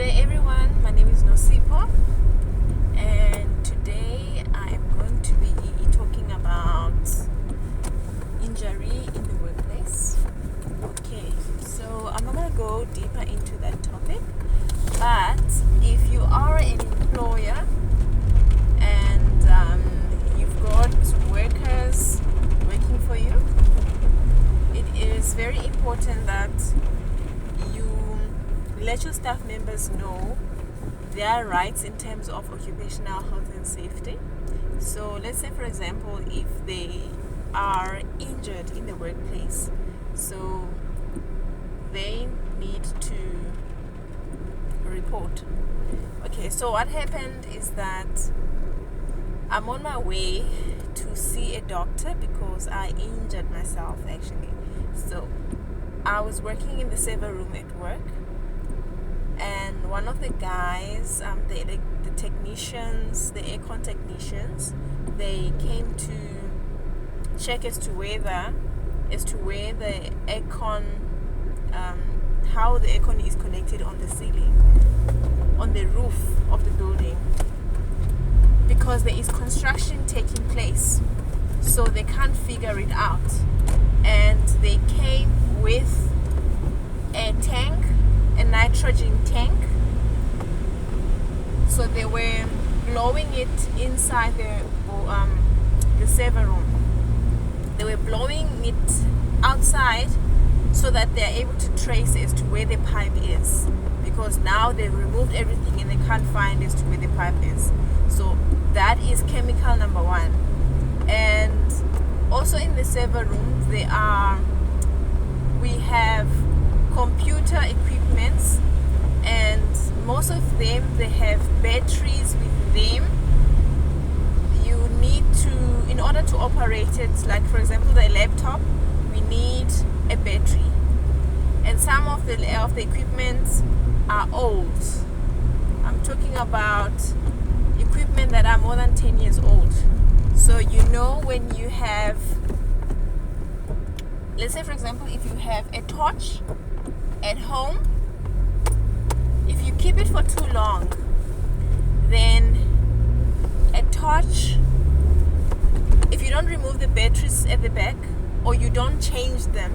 day everyone, my name is Nosipo, and today I am going to be talking about injury in the workplace. Okay, so I'm not going to go deeper into that topic, but if you are an employer and you've got workers working for you, it is very important that you let your staff members know their rights in terms of occupational health and safety. So let's say, for example, if they are injured in the workplace, so they need to report. Okay, so what happened is that I'm on my way to see a doctor because I injured myself actually. So I was working in the server room at work, and one of the guys, the technicians, the aircon technicians, they came to check as to where the aircon, how the aircon is connected on the ceiling, on the roof of the building, because there is construction taking place, so they can't figure it out. And they came with a tank, a nitrogen tank, so they were blowing it inside the server room. They were blowing it outside so that they are able to trace as to where the pipe is, because now they've removed everything and they can't find as to where the pipe is. So that is chemical number one. And also in the server room we have computer equipments, and most of them, they have batteries with them. You need to, in order to operate it, like for example the laptop, we need a battery, and some of the equipment are old. I'm talking about equipment that are more than 10 years old. So you know, when you have, let's say for example, if you have a torch at home, if you keep it for too long, then a torch, if you don't remove the batteries at the back or you don't change them,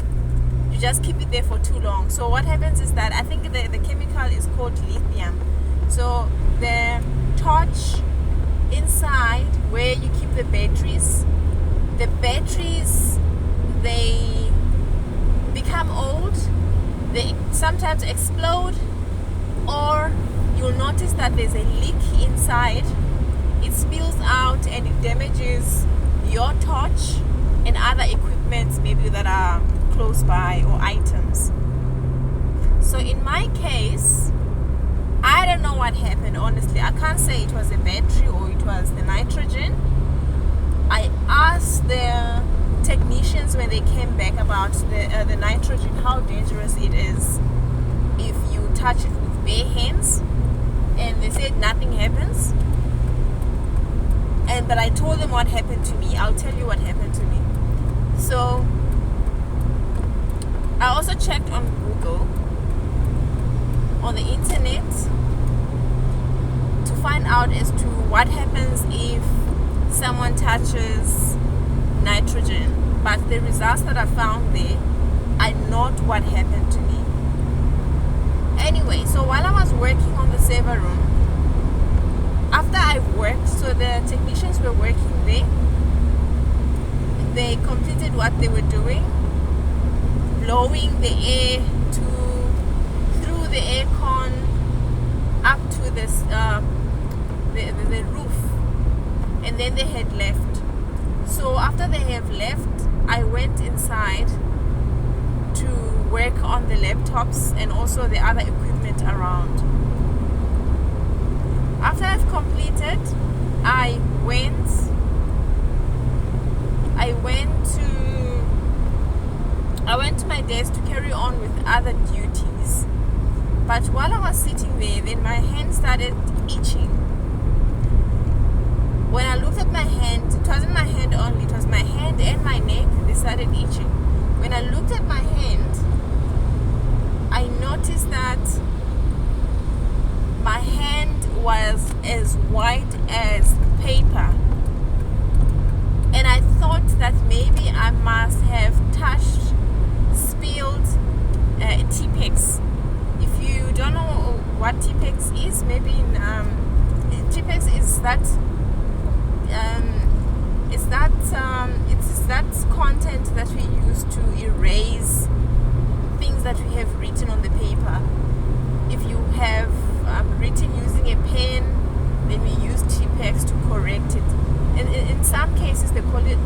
you just keep it there for too long. So what happens is that, I think the chemical is called lithium. So the torch inside where you keep the batteries, they become old, they sometimes explode, or you'll notice that there's a leak inside. It spills out and it damages your torch and other equipment maybe that are close by, or items. So in my case, I don't know what happened, honestly. I can't say it was a battery or it was the nitrogen. I asked the technicians when they came back about the nitrogen, how dangerous it is if you touch it with bare hands, and they said nothing happens. But I told them what happened to me. I'll tell you what happened to me. So I also checked on Google, on the internet, to find out as to what happens if someone touches nitrogen. But the results that I found there are not what happened to me. Anyway, so while I was working on the server room, after I worked, so the technicians were working there, they completed what they were doing, blowing the air through the aircon up to this the roof, and then they had left. So after they have left, I went inside to work on the laptops and also the other equipment around. After I've completed, I went to my desk to carry on with other duties. But while I was sitting there, then my hand started itching. When I looked at my hand, it wasn't my hand only, it was my hand and my neck, they started itching. When I looked at my hand, I noticed that was as white as paper. And I thought that maybe I must have touched, spilled T-Pex. If you don't know what T-Pex is, maybe T-Pex is that it's that content that we use to erase things that we have written on the paper. If you have written using a pen, then we use T-Pex to correct it. In some cases, they call it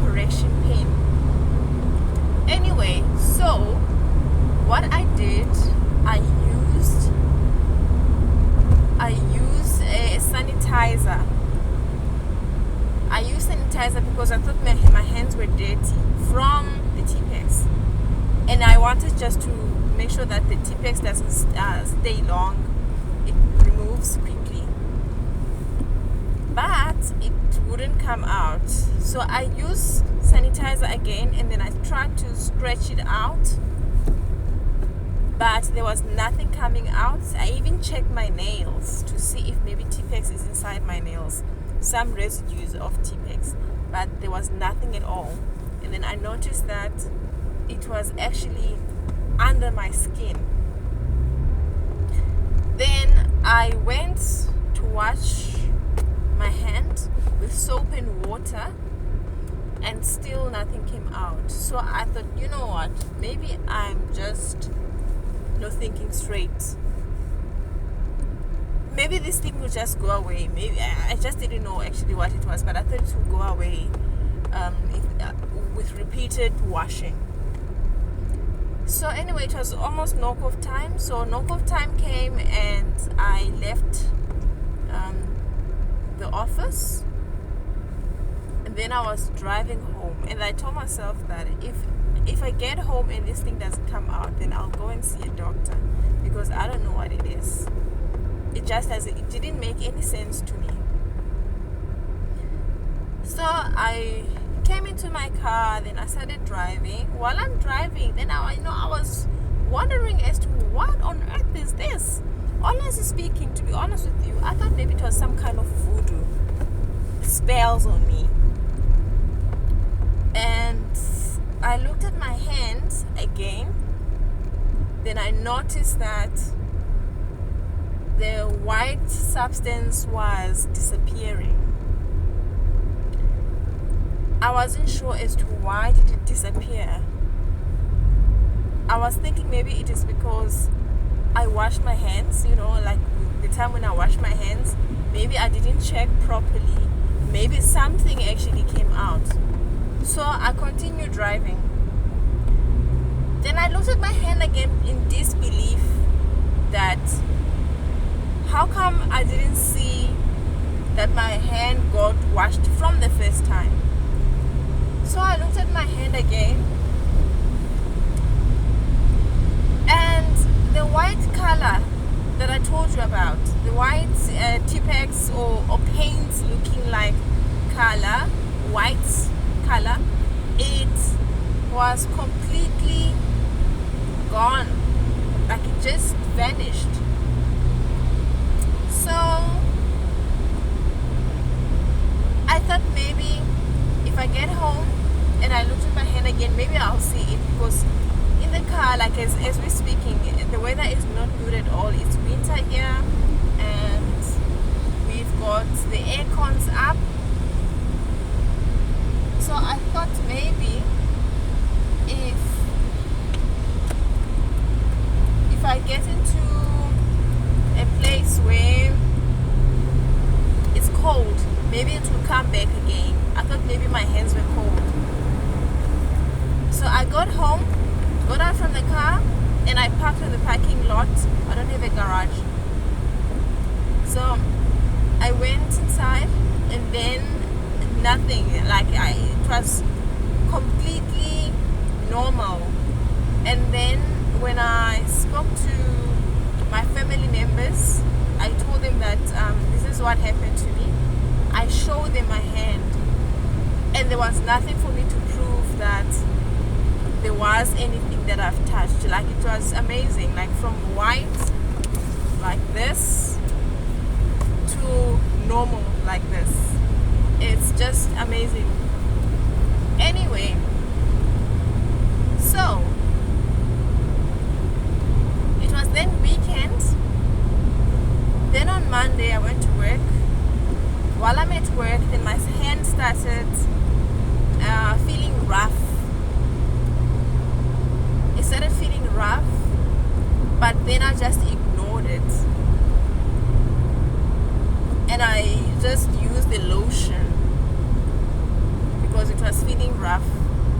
correction pen. Anyway, so what I did, I used a sanitizer. I used sanitizer because I thought my hands were dirty from the T-Pex, and I wanted just to make sure that the T-Pex doesn't stay long. It removes quickly, but it wouldn't come out. So I used sanitizer again, and then I tried to stretch it out, but there was nothing coming out. I even checked my nails to see if maybe T-Pex is inside my nails, some residues of T-Pex, but there was nothing at all. And then I noticed that it was actually under my skin. Then I went to wash my hand with soap and water, and still nothing came out. So I thought, you know what, maybe I'm just not thinking straight. Maybe this thing will just go away. Maybe I just didn't know actually what it was, but I thought it would go away with repeated washing. So anyway, it was almost knock-off time. So knock-off time came, and I left the office, and then I was driving home, and I told myself that if I get home and this thing doesn't come out, then I'll go and see a doctor, because I don't know what it is. It didn't make any sense to me. So I came into my car, then I started driving. While I'm driving, then I was wondering as to what on earth is this. Honestly speaking, to be honest with you, I thought maybe it was some kind of voodoo spells on me. And I looked at my hands again. Then I noticed that the white substance was disappearing. I wasn't sure as to why did it disappear. I was thinking maybe it is because I washed my hands, like the time when I washed my hands, maybe I didn't check properly. Maybe something actually came out. So I continued driving. Then I looked at my hand again in disbelief that how come I didn't see that my hand got washed from the first time. So I looked at my hand again, and the white color that I told you about, the white T-Pex or paint looking like color, white color, it was completely gone, like it just vanished. So I thought maybe if I get home and I look at my hand again, maybe I'll see it, because in the car, like as we're speaking, the weather is not good at all. It's winter here, and we've got the air cons up. So I thought maybe if I get into a place where it's cold, maybe it will come back again. I thought maybe my hands were cold. So I got home, got out from the car, and I parked in the parking lot. I don't have a garage. So I went inside, and then nothing. It was completely normal. And then when I spoke to my family members, I told them that this is what happened to me. I showed them my hand, and there was nothing for me to prove that there was anything that I've touched. Like, it was amazing, like from white like this to normal like this. It's just amazing. Anyway, so it was then weekend. Then on Monday I went to work. While I'm at work, then my hand started feeling rough. It started feeling rough, but then I just ignored it. And I just used the lotion because it was feeling rough.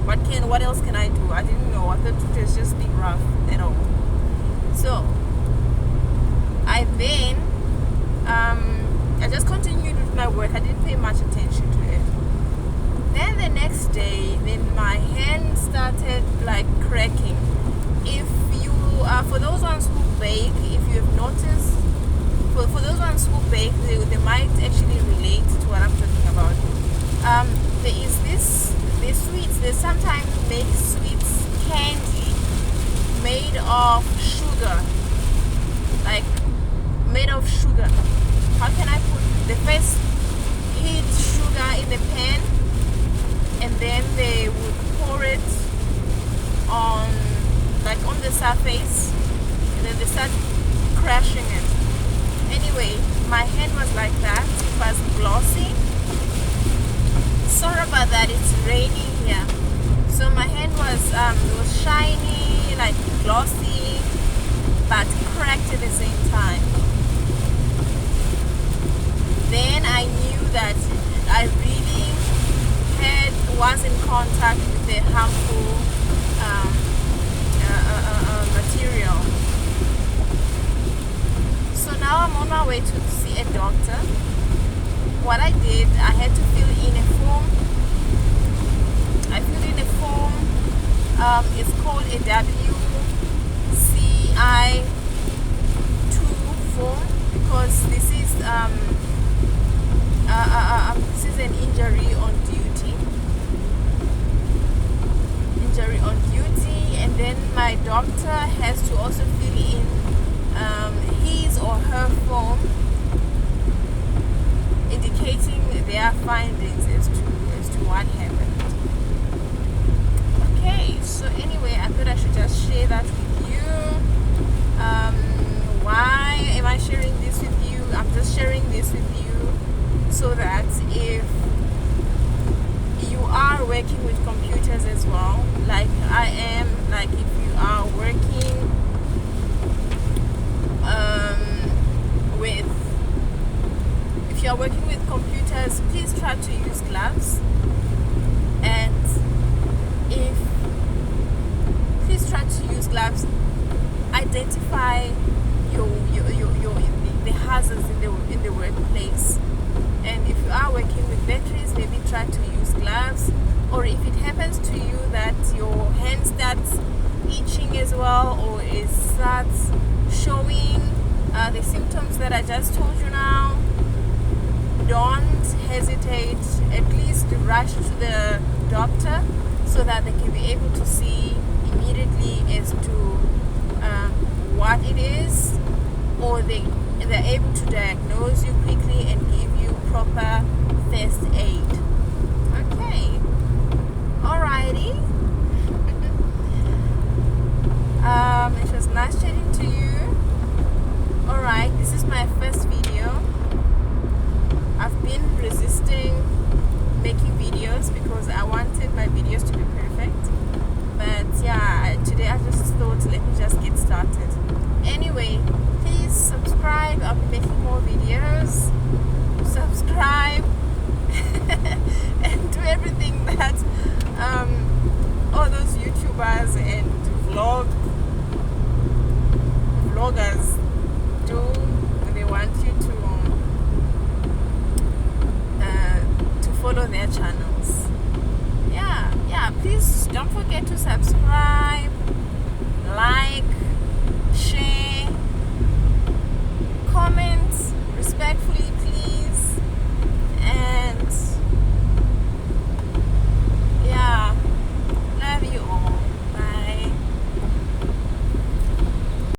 What else can I do? I didn't know. I thought it was just being rough at all. So I then I just continued with my work. I didn't pay much attention to it. Then the next day, then my hand started like cracking. If you for those ones who bake, if you have noticed, for those ones who bake, they might actually relate to what I'm talking about. There is the sweets. They sometimes make sweets candy made of sugar, like made of sugar. How can I put? They first heat sugar in the pan, and then they would pour it on the surface, and then they start crashing it. Anyway, my hand was like that. It was glossy. Sorry about that, it's raining here. So my hand was shiny, like glossy, but cracked at the same time. Then I knew that I really was in contact with the harmful material. So now I'm on my way to see a doctor. What I did, I had to fill in a form. I filled in a form. It's called a WCI2 form because this is an injury on duty. And then my doctor has to also fill in his or her form indicating their findings as to what happened. Okay, so anyway, I thought I should just share that with you. Why am I sharing this with you? I'm just sharing this with you so that if you are working with computers as well, like I am, like if you are working if you are working with computers, please try to use gloves. And please try to use gloves. Identify the hazards in the workplace. And if you are working with batteries, maybe try to use gloves. Or if it happens to you that your hand starts itching as well, or it starts showing the symptoms that I just told you now, don't hesitate. At least rush to the doctor so that they can be able to see immediately as to what it is, or they're able to diagnose you quickly and give you proper first aid. Okay, alrighty. It was nice chatting to you. Alright, this is my first video. I've been resisting making videos because I wanted my videos to be perfect. But yeah, today I just thought, let me just get started. Anyway, please subscribe. I'll be making more videos. Subscribe and do everything that all those YouTubers and vloggers